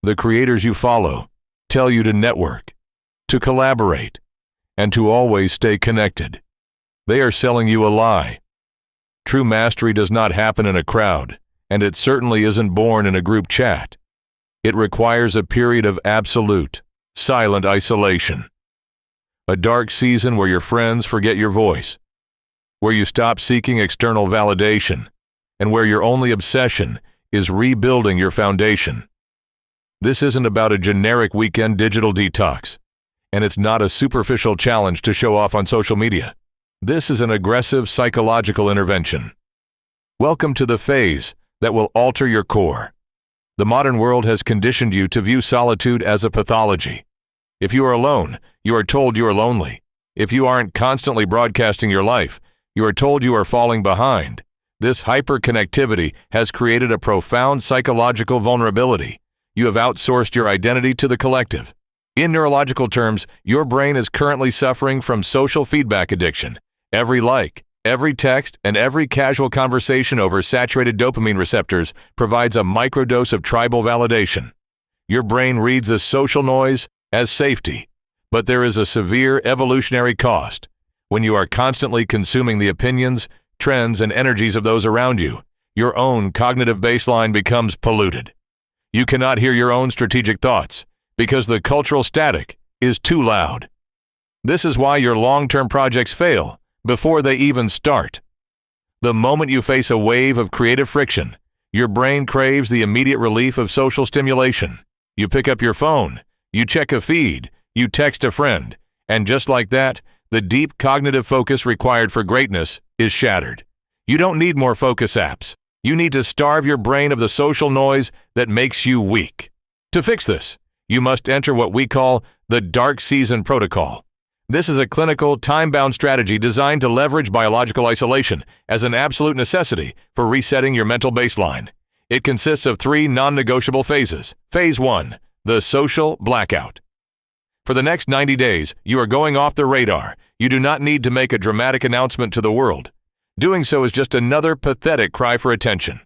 The creators you follow tell you to network, to collaborate, and to always stay connected. They are selling you a lie. True mastery does not happen in a crowd, and it certainly isn't born in a group chat. It requires a period of absolute, silent isolation. A dark season where your friends forget your voice, where you stop seeking external validation, and where your only obsession is rebuilding your foundation. This isn't about a generic weekend digital detox, and it's not a superficial challenge to show off on social media. This is an aggressive psychological intervention. Welcome to the phase that will alter your core. The modern world has conditioned you to view solitude as a pathology. If you are alone, you are told you are lonely. If you aren't constantly broadcasting your life, you are told you are falling behind. This hyperconnectivity has created a profound psychological vulnerability. You have outsourced your identity to the collective. In neurological terms, your brain is currently suffering from social feedback addiction. Every like, every text, and every casual conversation over saturated dopamine receptors provides a microdose of tribal validation. Your brain reads the social noise as safety, but there is a severe evolutionary cost. When you are constantly consuming the opinions, trends, and energies of those around you, your own cognitive baseline becomes polluted. You cannot hear your own strategic thoughts because the cultural static is too loud. This is why your long-term projects fail before they even start. The moment you face a wave of creative friction, your brain craves the immediate relief of social stimulation. You pick up your phone, you check a feed, you text a friend, and just like that, the deep cognitive focus required for greatness is shattered. You don't need more focus apps. You need to starve your brain of the social noise that makes you weak. To fix this, you must enter what we call the dark season protocol. This is a clinical, time-bound strategy designed to leverage biological isolation as an absolute necessity for resetting your mental baseline. It consists of 3 non-negotiable phases. Phase 1, the social blackout. For the next 90 days, you are going off the radar. You do not need to make a dramatic announcement to the world. Doing so is just another pathetic cry for attention.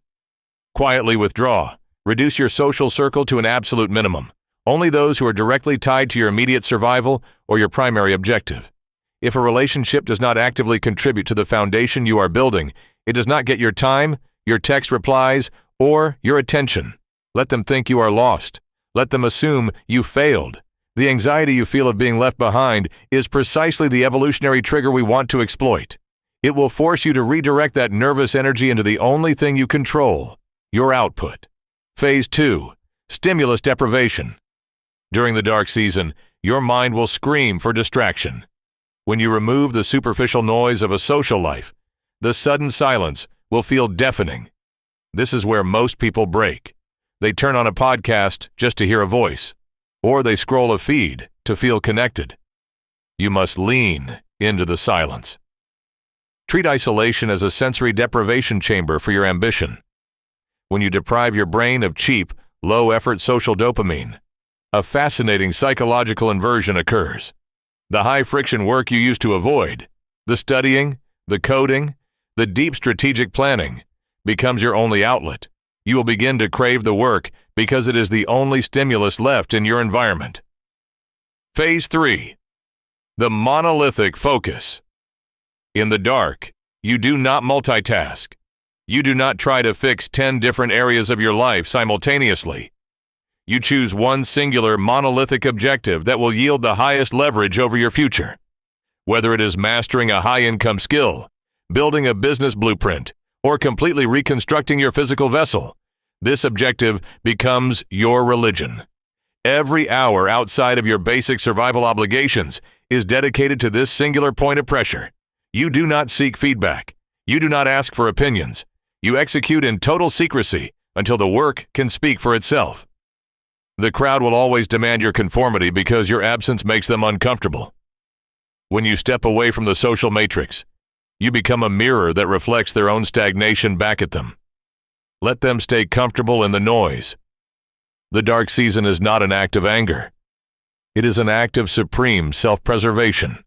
Quietly withdraw. Reduce your social circle to an absolute minimum. Only those who are directly tied to your immediate survival or your primary objective. If a relationship does not actively contribute to the foundation you are building, it does not get your time, your text replies, or your attention. Let them think you are lost. Let them assume you failed. The anxiety you feel of being left behind is precisely the evolutionary trigger we want to exploit. It will force you to redirect that nervous energy into the only thing you control, your output. Phase 2, stimulus deprivation. During the dark season, your mind will scream for distraction. When you remove the superficial noise of a social life, the sudden silence will feel deafening. This is where most people break. They turn on a podcast just to hear a voice, or they scroll a feed to feel connected. You must lean into the silence. Treat isolation as a sensory deprivation chamber for your ambition. When you deprive your brain of cheap, low-effort social dopamine, a fascinating psychological inversion occurs. The high-friction work you used to avoid, the studying, the coding, the deep strategic planning, becomes your only outlet. You will begin to crave the work because it is the only stimulus left in your environment. Phase 3, the monolithic focus. In the dark, you do not multitask. You do not try to fix 10 different areas of your life simultaneously. You choose one singular monolithic objective that will yield the highest leverage over your future. Whether it is mastering a high-income skill, building a business blueprint, or completely reconstructing your physical vessel, this objective becomes your religion. Every hour outside of your basic survival obligations is dedicated to this singular point of pressure. You do not seek feedback. You do not ask for opinions. You execute in total secrecy until the work can speak for itself. The crowd will always demand your conformity because your absence makes them uncomfortable. When you step away from the social matrix, you become a mirror that reflects their own stagnation back at them. Let them stay comfortable in the noise. The dark season is not an act of anger. It is an act of supreme self-preservation.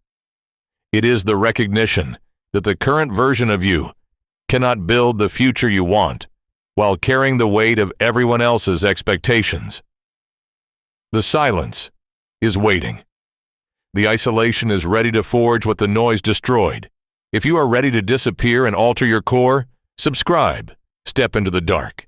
It is the recognition that the current version of you cannot build the future you want while carrying the weight of everyone else's expectations. The silence is waiting. The isolation is ready to forge what the noise destroyed. If you are ready to disappear and alter your core, subscribe. Step into the dark.